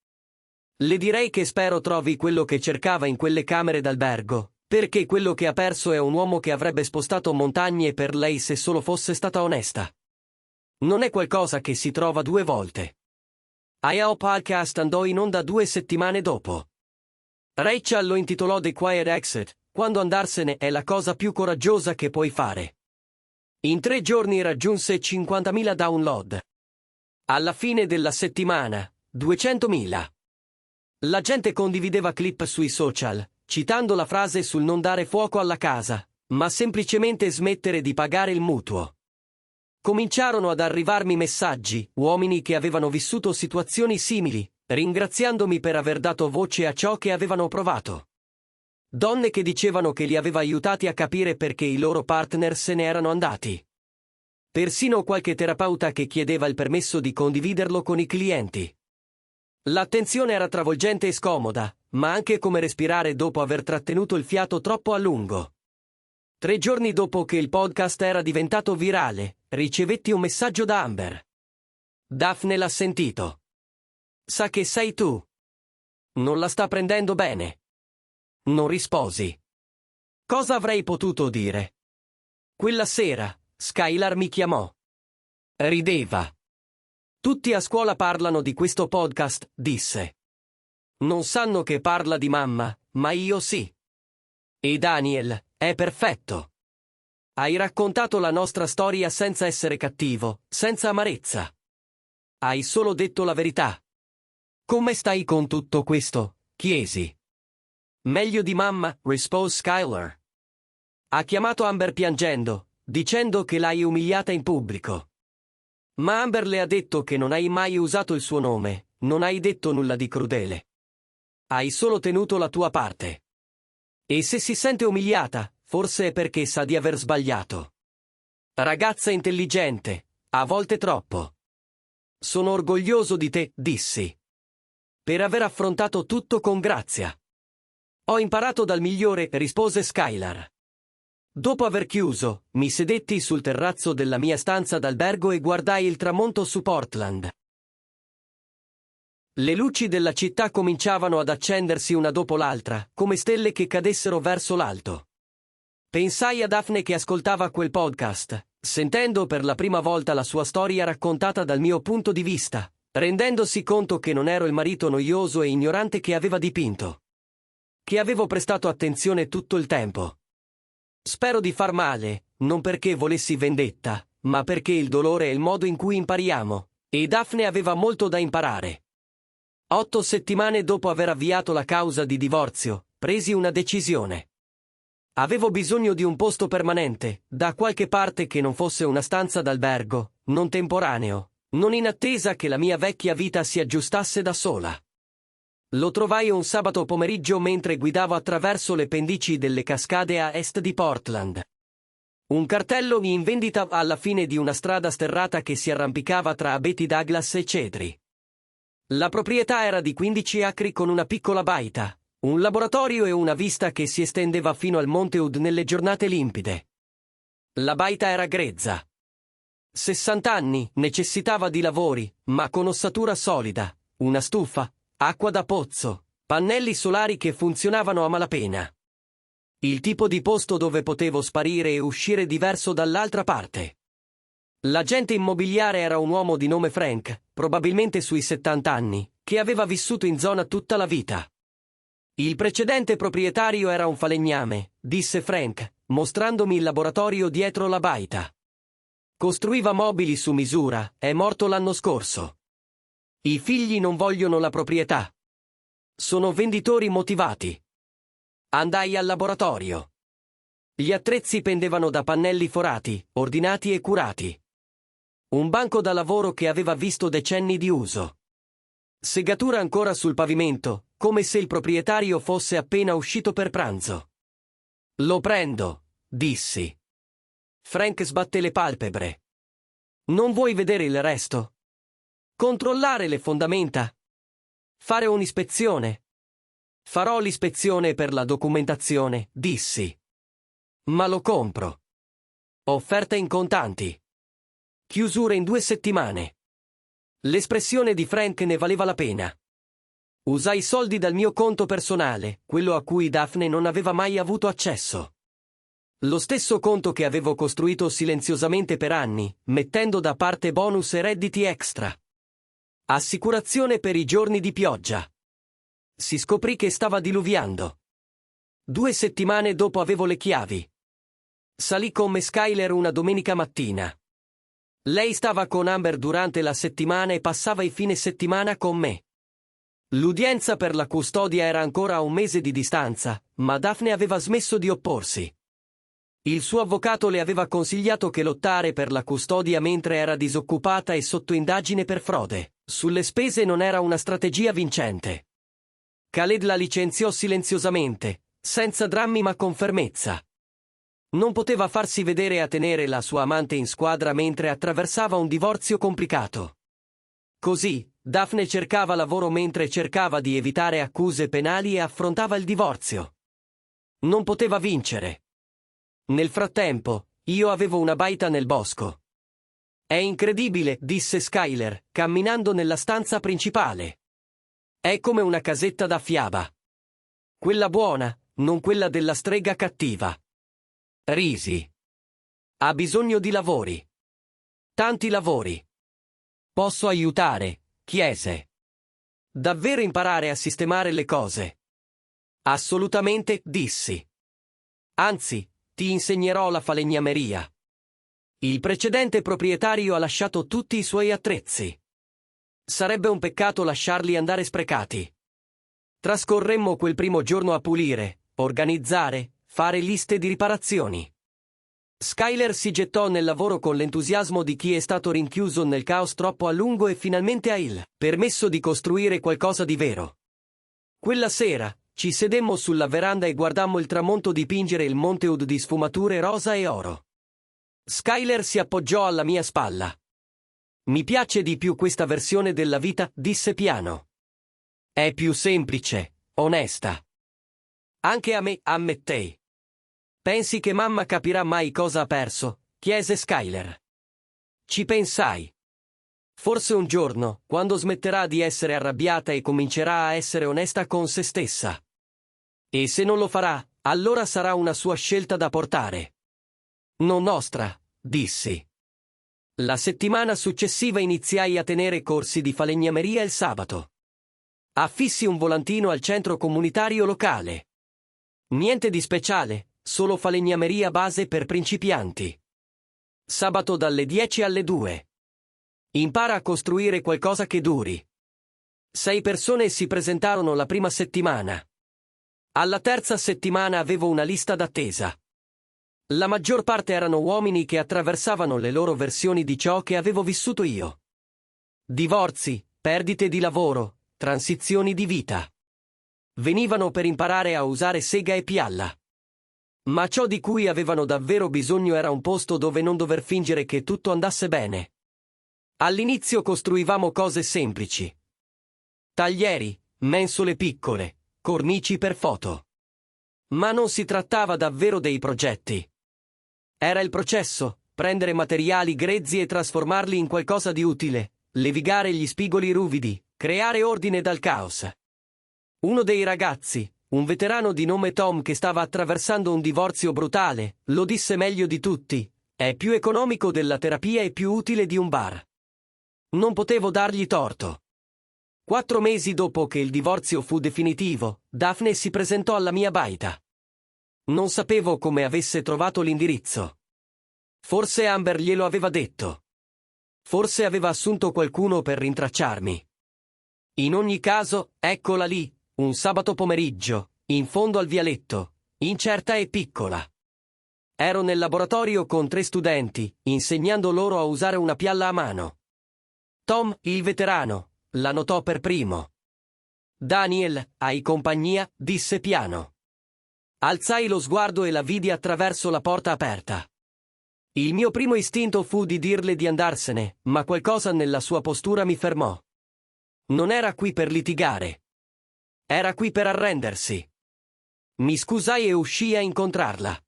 Le direi che spero trovi quello che cercava in quelle camere d'albergo, perché quello che ha perso è un uomo che avrebbe spostato montagne per lei se solo fosse stata onesta. Non è qualcosa che si trova 2 volte. IAO Podcast andò in onda 2 settimane dopo. Rachel lo intitolò The Quiet Exit, quando andarsene è la cosa più coraggiosa che puoi fare. In 3 giorni raggiunse 50.000 download. Alla fine della settimana, 200.000. La gente condivideva clip sui social, citando la frase sul non dare fuoco alla casa, ma semplicemente smettere di pagare il mutuo. Cominciarono ad arrivarmi messaggi, uomini che avevano vissuto situazioni simili, ringraziandomi per aver dato voce a ciò che avevano provato. Donne che dicevano che li aveva aiutati a capire perché i loro partner se ne erano andati. Persino qualche terapeuta che chiedeva il permesso di condividerlo con i clienti. L'attenzione era travolgente e scomoda, ma anche come respirare dopo aver trattenuto il fiato troppo a lungo. 3 giorni dopo che il podcast era diventato virale, ricevetti un messaggio da Amber. Daphne l'ha sentito. Sa che sei tu. Non la sta prendendo bene. Non risposi. Cosa avrei potuto dire? Quella sera, Skylar mi chiamò. Rideva. Tutti a scuola parlano di questo podcast, disse. Non sanno che parla di mamma, ma io sì. E Daniel, è perfetto. Hai raccontato la nostra storia senza essere cattivo, senza amarezza. Hai solo detto la verità. Come stai con tutto questo? Chiesi. Meglio di mamma, rispose Skylar. Ha chiamato Amber piangendo, dicendo che l'hai umiliata in pubblico. Ma Amber le ha detto che non hai mai usato il suo nome, non hai detto nulla di crudele. Hai solo tenuto la tua parte. E se si sente umiliata, forse è perché sa di aver sbagliato. Ragazza intelligente, a volte troppo. Sono orgoglioso di te, dissi. Per aver affrontato tutto con grazia. Ho imparato dal migliore, rispose Skylar. Dopo aver chiuso, mi sedetti sul terrazzo della mia stanza d'albergo e guardai il tramonto su Portland. Le luci della città cominciavano ad accendersi una dopo l'altra, come stelle che cadessero verso l'alto. Pensai a Daphne che ascoltava quel podcast, sentendo per la prima volta la sua storia raccontata dal mio punto di vista, rendendosi conto che non ero il marito noioso e ignorante che aveva dipinto. Che avevo prestato attenzione tutto il tempo. Spero di far male, non perché volessi vendetta, ma perché il dolore è il modo in cui impariamo, e Daphne aveva molto da imparare. 8 settimane dopo aver avviato la causa di divorzio, presi una decisione. Avevo bisogno di un posto permanente, da qualche parte che non fosse una stanza d'albergo, non temporaneo, non in attesa che la mia vecchia vita si aggiustasse da sola. Lo trovai un sabato pomeriggio mentre guidavo attraverso le pendici delle cascate a est di Portland. Un cartello in vendita alla fine di una strada sterrata che si arrampicava tra abeti Douglas e cedri. La proprietà era di 15 acri con una piccola baita, un laboratorio e una vista che si estendeva fino al Monte Hood nelle giornate limpide. La baita era grezza. 60 anni, necessitava di lavori, ma con ossatura solida, una stufa, acqua da pozzo, pannelli solari che funzionavano a malapena. Il tipo di posto dove potevo sparire e uscire diverso dall'altra parte. L'agente immobiliare era un uomo di nome Frank, probabilmente sui 70 anni, che aveva vissuto in zona tutta la vita. Il precedente proprietario era un falegname, disse Frank, mostrandomi il laboratorio dietro la baita. Costruiva mobili su misura, è morto l'anno scorso. I figli non vogliono la proprietà. Sono venditori motivati. Andai al laboratorio. Gli attrezzi pendevano da pannelli forati, ordinati e curati. Un banco da lavoro che aveva visto decenni di uso. Segatura ancora sul pavimento, come se il proprietario fosse appena uscito per pranzo. Lo prendo, dissi. Frank sbatté le palpebre. Non vuoi vedere il resto? Controllare le fondamenta? Fare un'ispezione? Farò l'ispezione per la documentazione, dissi. Ma lo compro. Offerta in contanti. Chiusura in 2 settimane. L'espressione di Frank ne valeva la pena. Usai soldi dal mio conto personale, quello a cui Daphne non aveva mai avuto accesso. Lo stesso conto che avevo costruito silenziosamente per anni, mettendo da parte bonus e redditi extra. Assicurazione per i giorni di pioggia. Si scoprì che stava diluviando. 2 settimane dopo avevo le chiavi. Salì con me Skyler una domenica mattina. Lei stava con Amber durante la settimana e passava i fine settimana con me. L'udienza per la custodia era ancora a 1 mese di distanza, ma Daphne aveva smesso di opporsi. Il suo avvocato le aveva consigliato che lottare per la custodia mentre era disoccupata e sotto indagine per frode sulle spese non era una strategia vincente. Khaled la licenziò silenziosamente, senza drammi ma con fermezza. Non poteva farsi vedere a tenere la sua amante in squadra mentre attraversava un divorzio complicato. Così, Daphne cercava lavoro mentre cercava di evitare accuse penali e affrontava il divorzio. Non poteva vincere. Nel frattempo, io avevo una baita nel bosco. È incredibile, disse Skyler, camminando nella stanza principale. È come una casetta da fiaba. Quella buona, non quella della strega cattiva. Risi. Ha bisogno di lavori. Tanti lavori. Posso aiutare, chiese. Davvero imparare a sistemare le cose? Assolutamente, dissi. Anzi, ti insegnerò la falegnameria. Il precedente proprietario ha lasciato tutti i suoi attrezzi. Sarebbe un peccato lasciarli andare sprecati. Trascorremmo quel primo giorno a pulire, organizzare, fare liste di riparazioni. Skyler si gettò nel lavoro con l'entusiasmo di chi è stato rinchiuso nel caos troppo a lungo e finalmente ha il permesso di costruire qualcosa di vero. Quella sera, ci sedemmo sulla veranda e guardammo il tramonto dipingere il Monte Hood di sfumature rosa e oro. Skyler si appoggiò alla mia spalla. Mi piace di più questa versione della vita, disse piano. È più semplice, onesta. Anche a me, ammettei. Pensi che mamma capirà mai cosa ha perso? Chiese Skyler. Ci pensai. Forse un giorno, quando smetterà di essere arrabbiata e comincerà a essere onesta con se stessa. E se non lo farà, allora sarà una sua scelta da portare. Non nostra, dissi. La settimana successiva iniziai a tenere corsi di falegnameria il sabato. Affissi un volantino al centro comunitario locale. Niente di speciale, solo falegnameria base per principianti. Sabato dalle 10 alle 2. Impara a costruire qualcosa che duri. 6 persone si presentarono la prima settimana. Alla terza settimana avevo una lista d'attesa. La maggior parte erano uomini che attraversavano le loro versioni di ciò che avevo vissuto io. Divorzi, perdite di lavoro, transizioni di vita. Venivano per imparare a usare sega e pialla. Ma ciò di cui avevano davvero bisogno era un posto dove non dover fingere che tutto andasse bene. All'inizio costruivamo cose semplici. Taglieri, mensole piccole, cornici per foto. Ma non si trattava davvero dei progetti. Era il processo, prendere materiali grezzi e trasformarli in qualcosa di utile, levigare gli spigoli ruvidi, creare ordine dal caos. Uno dei ragazzi, un veterano di nome Tom che stava attraversando un divorzio brutale, lo disse meglio di tutti: è più economico della terapia e più utile di un bar. Non potevo dargli torto. 4 mesi dopo che il divorzio fu definitivo, Daphne si presentò alla mia baita. Non sapevo come avesse trovato l'indirizzo. Forse Amber glielo aveva detto. Forse aveva assunto qualcuno per rintracciarmi. In ogni caso, eccola lì, un sabato pomeriggio, in fondo al vialetto, incerta e piccola. Ero nel laboratorio con 3 studenti, insegnando loro a usare una pialla a mano. Tom, il veterano, la notò per primo. Daniel, hai compagnia? Disse piano. Alzai lo sguardo e la vidi attraverso la porta aperta. Il mio primo istinto fu di dirle di andarsene, ma qualcosa nella sua postura mi fermò. Non era qui per litigare. Era qui per arrendersi. Mi scusai e uscii a incontrarla.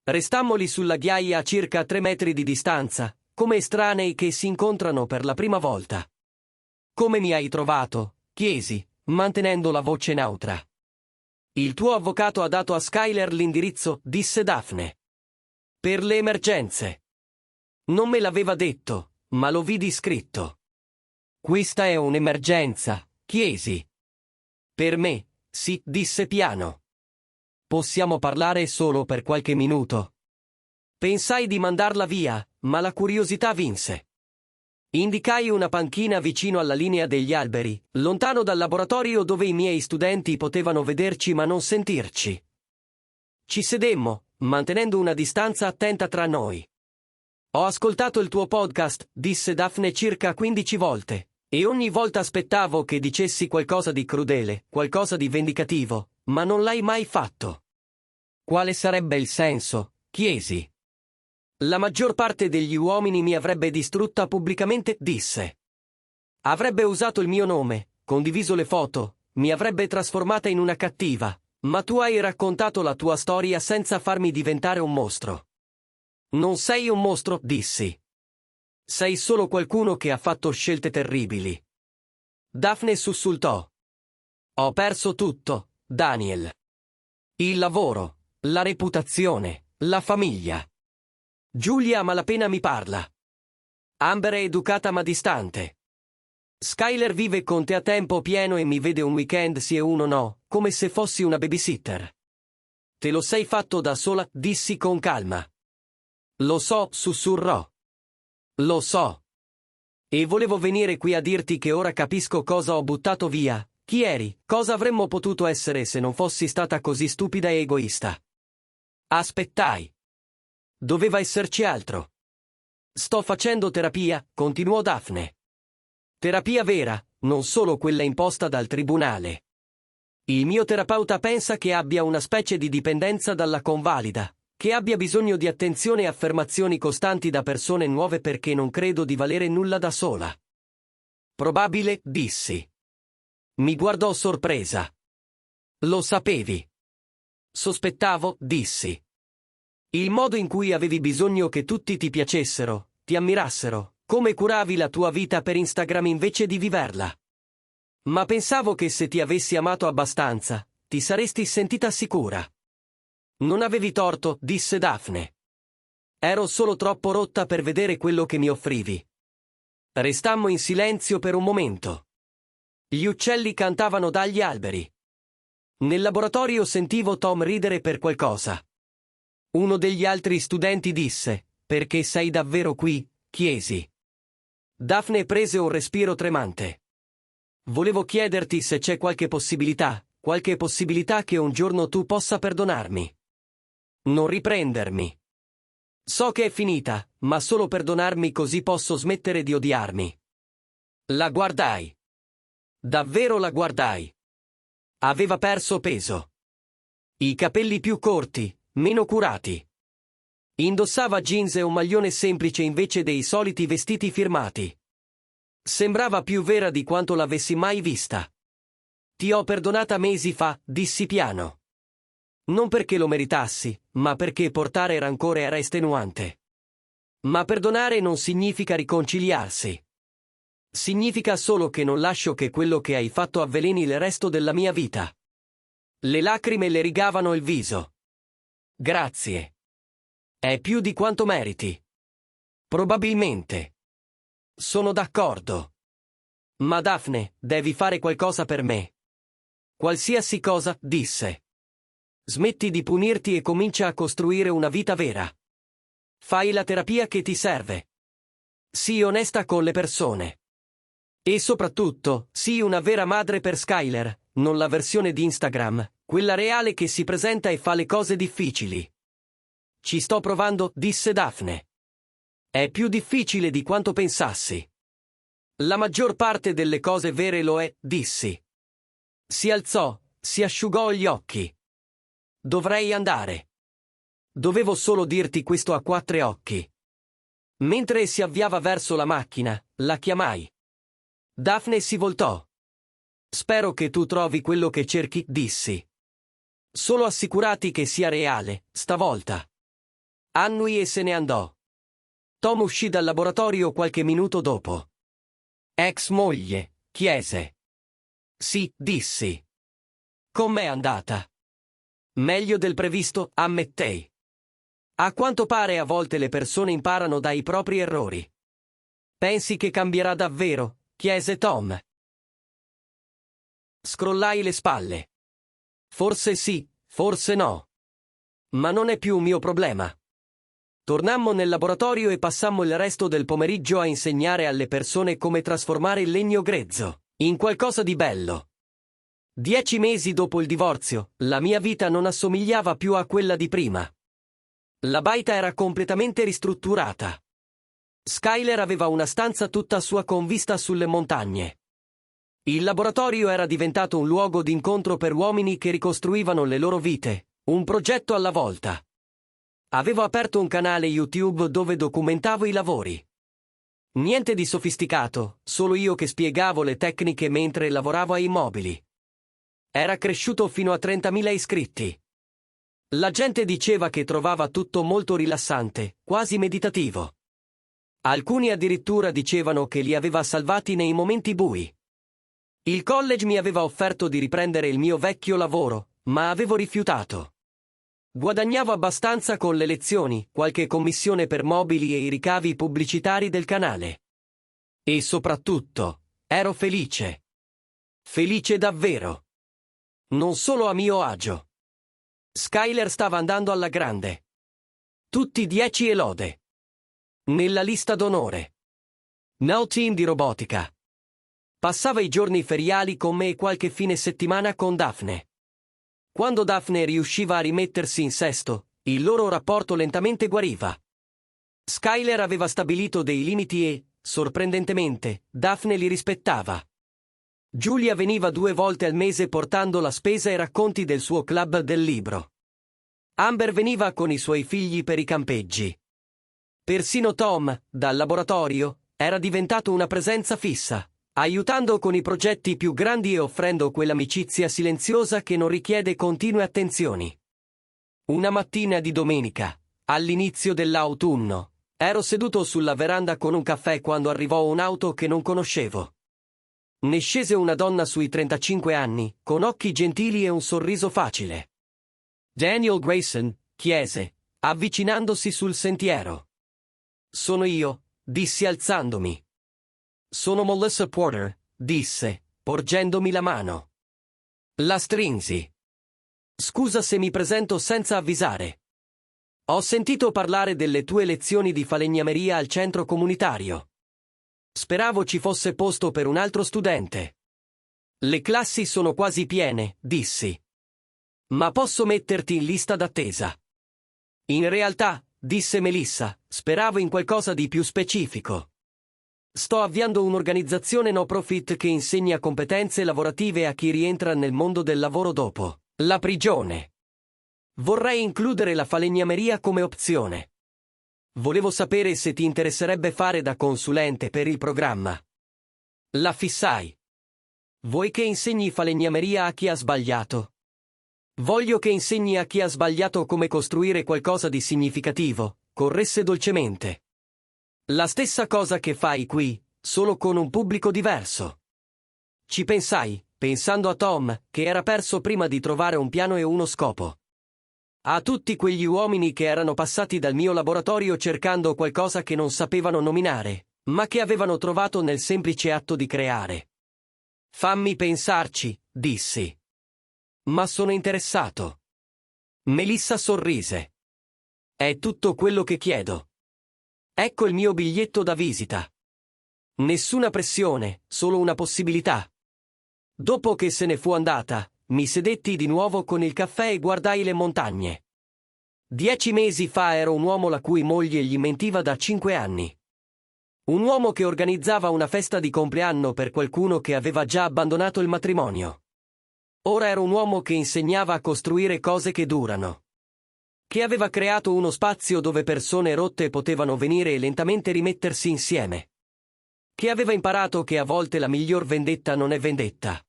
Restammo lì sulla ghiaia a circa 3 metri di distanza, come estranei che si incontrano per la prima volta. Come mi hai trovato? Chiesi, mantenendo la voce neutra. Il tuo avvocato ha dato a Skyler l'indirizzo, disse Daphne. Per le emergenze. Non me l'aveva detto, ma lo vidi scritto. Questa è un'emergenza, chiesi. Per me, sì, disse piano. possiamo parlare solo per qualche minuto. Pensai di mandarla via, ma la curiosità vinse. Indicai una panchina vicino alla linea degli alberi, lontano dal laboratorio dove i miei studenti potevano vederci ma non sentirci. Ci sedemmo, mantenendo una distanza attenta tra noi. Ho ascoltato il tuo podcast, disse Daphne circa 15 volte, e ogni volta aspettavo che dicessi qualcosa di crudele, qualcosa di vendicativo, ma non l'hai mai fatto. Quale sarebbe il senso? Chiesi. La maggior parte degli uomini mi avrebbe distrutta pubblicamente, disse. Avrebbe usato il mio nome, condiviso le foto, mi avrebbe trasformata in una cattiva, ma tu hai raccontato la tua storia senza farmi diventare un mostro. Non sei un mostro, dissi. Sei solo qualcuno che ha fatto scelte terribili. Daphne sussultò. Ho perso tutto, Daniel. Il lavoro, la reputazione, la famiglia. Giulia a malapena mi parla. Amber è educata ma distante. Skyler vive con te a tempo pieno e mi vede un weekend sì e uno no, come se fossi una babysitter. Te lo sei fatto da sola, dissi con calma. Lo so, sussurrò. Lo so. E volevo venire qui a dirti che ora capisco cosa ho buttato via, chi eri, cosa avremmo potuto essere se non fossi stata così stupida e egoista. Aspettai. Doveva esserci altro. Sto facendo terapia, continuò Daphne. Terapia vera, non solo quella imposta dal tribunale. Il mio terapeuta pensa che abbia una specie di dipendenza dalla convalida, che abbia bisogno di attenzione e affermazioni costanti da persone nuove perché non credo di valere nulla da sola. Probabile, dissi. Mi guardò sorpresa. Lo sapevi. Sospettavo, dissi. Il modo in cui avevi bisogno che tutti ti piacessero, ti ammirassero, come curavi la tua vita per Instagram invece di viverla. Ma pensavo che se ti avessi amato abbastanza, ti saresti sentita sicura. Non avevi torto, disse Daphne. Ero solo troppo rotta per vedere quello che mi offrivi. Restammo in silenzio per un momento. Gli uccelli cantavano dagli alberi. Nel laboratorio sentivo Tom ridere per qualcosa. Uno degli altri studenti disse, perché sei davvero qui? Chiesi. Daphne prese un respiro tremante. Volevo chiederti se c'è qualche possibilità che un giorno tu possa perdonarmi. Non riprendermi. So che è finita, ma solo perdonarmi così posso smettere di odiarmi. La guardai. Davvero la guardai. Aveva perso peso. I capelli più corti, meno curati. Indossava jeans e un maglione semplice invece dei soliti vestiti firmati. Sembrava più vera di quanto l'avessi mai vista. Ti ho perdonata mesi fa, dissi piano. Non perché lo meritassi, ma perché portare rancore era estenuante. Ma perdonare non significa riconciliarsi. Significa solo che non lascio che quello che hai fatto avveleni il resto della mia vita. Le lacrime le rigavano il viso. Grazie. È più di quanto meriti. Probabilmente. Sono d'accordo. Ma Daphne, devi fare qualcosa per me. Qualsiasi cosa, disse. Smetti di punirti e comincia a costruire una vita vera. Fai la terapia che ti serve. Sii onesta con le persone. E soprattutto, sii una vera madre per Skyler, non la versione di Instagram, quella reale che si presenta e fa le cose difficili. Ci sto provando, disse Daphne. È più difficile di quanto pensassi. La maggior parte delle cose vere lo è, dissi. Si alzò, si asciugò gli occhi. Dovrei andare. Dovevo solo dirti questo a quattro occhi. Mentre si avviava verso la macchina, la chiamai. Daphne si voltò. Spero che tu trovi quello che cerchi, dissi. Solo assicurati che sia reale, stavolta. Annui e se ne andò. Tom uscì dal laboratorio qualche minuto dopo. Ex moglie, chiese. Sì, dissi. Com'è andata? Meglio del previsto, ammettei. A quanto pare a volte le persone imparano dai propri errori. Pensi che cambierà davvero? Chiese Tom. Scrollai le spalle. Forse sì, Forse no. Ma non è più un mio problema. Tornammo nel laboratorio e passammo il resto del pomeriggio a insegnare alle persone come trasformare il legno grezzo in qualcosa di bello. 10 mesi dopo il divorzio, la mia vita non assomigliava più a quella di prima. La baita era completamente ristrutturata. Skyler aveva una stanza tutta sua con vista sulle montagne. Il laboratorio era diventato un luogo d'incontro per uomini che ricostruivano le loro vite, un progetto alla volta. Avevo aperto un canale YouTube dove documentavo i lavori. Niente di sofisticato, solo io che spiegavo le tecniche mentre lavoravo ai mobili. Era cresciuto fino a 30.000 iscritti. La gente diceva che trovava tutto molto rilassante, quasi meditativo. Alcuni addirittura dicevano che li aveva salvati nei momenti bui. Il college mi aveva offerto di riprendere il mio vecchio lavoro, ma avevo rifiutato. Guadagnavo abbastanza con le lezioni, qualche commissione per mobili e i ricavi pubblicitari del canale. E soprattutto, ero felice. Felice davvero. Non solo a mio agio. Skyler stava andando alla grande. Tutti 10 e lode. Nella lista d'onore. Nel team di robotica. Passava i giorni feriali con me e qualche fine settimana con Daphne. Quando Daphne riusciva a rimettersi in sesto, il loro rapporto lentamente guariva. Skyler aveva stabilito dei limiti e, sorprendentemente, Daphne li rispettava. Giulia veniva 2 volte al mese portando la spesa e racconti del suo club del libro. Amber veniva con i suoi figli per i campeggi. Persino Tom, dal laboratorio, era diventato una presenza fissa, aiutando con i progetti più grandi e offrendo quell'amicizia silenziosa che non richiede continue attenzioni. Una mattina di domenica, all'inizio dell'autunno, ero seduto sulla veranda con un caffè quando arrivò un'auto che non conoscevo. Ne scese una donna sui 35 anni, con occhi gentili e un sorriso facile. Daniel Grayson, chiese, avvicinandosi sul sentiero. Sono io, dissi alzandomi. Sono Melissa Porter, disse, porgendomi la mano. La strinsi. Scusa se mi presento senza avvisare. Ho sentito parlare delle tue lezioni di falegnameria al centro comunitario. Speravo ci fosse posto per un altro studente. Le classi sono quasi piene, dissi. Ma posso metterti in lista d'attesa. In realtà, disse Melissa, speravo in qualcosa di più specifico. Sto avviando un'organizzazione no profit che insegna competenze lavorative a chi rientra nel mondo del lavoro dopo la prigione. Vorrei includere la falegnameria come opzione. Volevo sapere se ti interesserebbe fare da consulente per il programma. La fissai. Vuoi che insegni falegnameria a chi ha sbagliato? Voglio che insegni a chi ha sbagliato come costruire qualcosa di significativo, corresse dolcemente. La stessa cosa che fai qui, solo con un pubblico diverso. Ci pensai, pensando a Tom, che era perso prima di trovare un piano e uno scopo. A tutti quegli uomini che erano passati dal mio laboratorio cercando qualcosa che non sapevano nominare, ma che avevano trovato nel semplice atto di creare. Fammi pensarci, dissi. Ma sono interessato. Melissa sorrise. È tutto quello che chiedo. Ecco il mio biglietto da visita. Nessuna pressione, solo una possibilità. Dopo che se ne fu andata, mi sedetti di nuovo con il caffè e guardai le montagne. 10 mesi fa ero un uomo la cui moglie gli mentiva da 5 anni. Un uomo che organizzava una festa di compleanno per qualcuno che aveva già abbandonato il matrimonio. Ora ero un uomo che insegnava a costruire cose che durano. Che aveva creato uno spazio dove persone rotte potevano venire e lentamente rimettersi insieme. Che aveva imparato che a volte la miglior vendetta non è vendetta.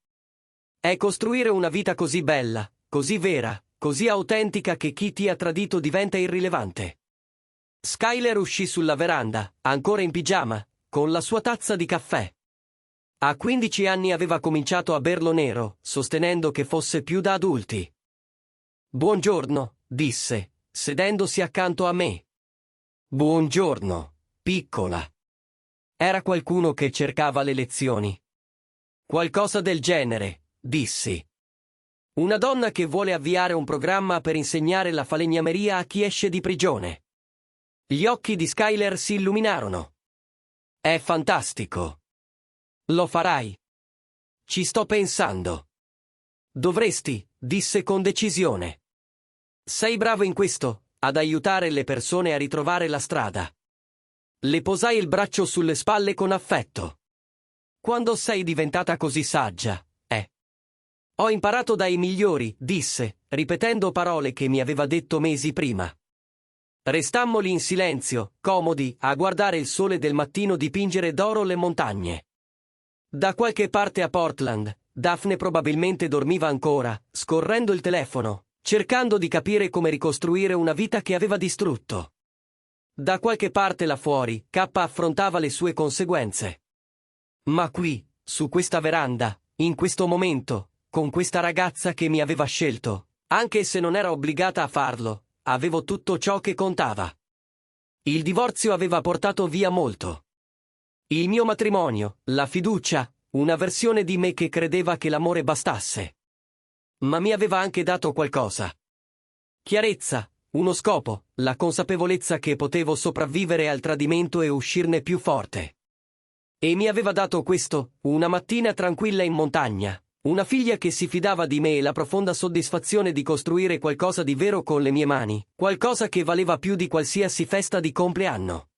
È costruire una vita così bella, così vera, così autentica che chi ti ha tradito diventa irrilevante. Skyler uscì sulla veranda, ancora in pigiama, con la sua tazza di caffè. A 15 anni aveva cominciato a berlo nero, sostenendo che fosse più da adulti. Buongiorno, disse, sedendosi accanto a me. Buongiorno, piccola. Era qualcuno che cercava le lezioni. Qualcosa del genere, dissi. Una donna che vuole avviare un programma per insegnare la falegnameria a chi esce di prigione. Gli occhi di Skyler si illuminarono. È fantastico. Lo farai? Ci sto pensando. Dovresti, disse con decisione. Sei bravo in questo, ad aiutare le persone a ritrovare la strada. Le posai il braccio sulle spalle con affetto. Quando sei diventata così saggia, Ho imparato dai migliori, disse, ripetendo parole che mi aveva detto mesi prima. Restammo lì in silenzio, comodi, a guardare il sole del mattino dipingere d'oro le montagne. Da qualche parte a Portland, Daphne probabilmente dormiva ancora, scorrendo il telefono, cercando di capire come ricostruire una vita che aveva distrutto. Da qualche parte là fuori, K affrontava le sue conseguenze. Ma qui, su questa veranda, in questo momento, con questa ragazza che mi aveva scelto, anche se non era obbligata a farlo, avevo tutto ciò che contava. Il divorzio aveva portato via molto. Il mio matrimonio, la fiducia, una versione di me che credeva che l'amore bastasse. Ma mi aveva anche dato qualcosa. Chiarezza, uno scopo, la consapevolezza che potevo sopravvivere al tradimento e uscirne più forte. E mi aveva dato questo, una mattina tranquilla in montagna. Una figlia che si fidava di me e la profonda soddisfazione di costruire qualcosa di vero con le mie mani, qualcosa che valeva più di qualsiasi festa di compleanno.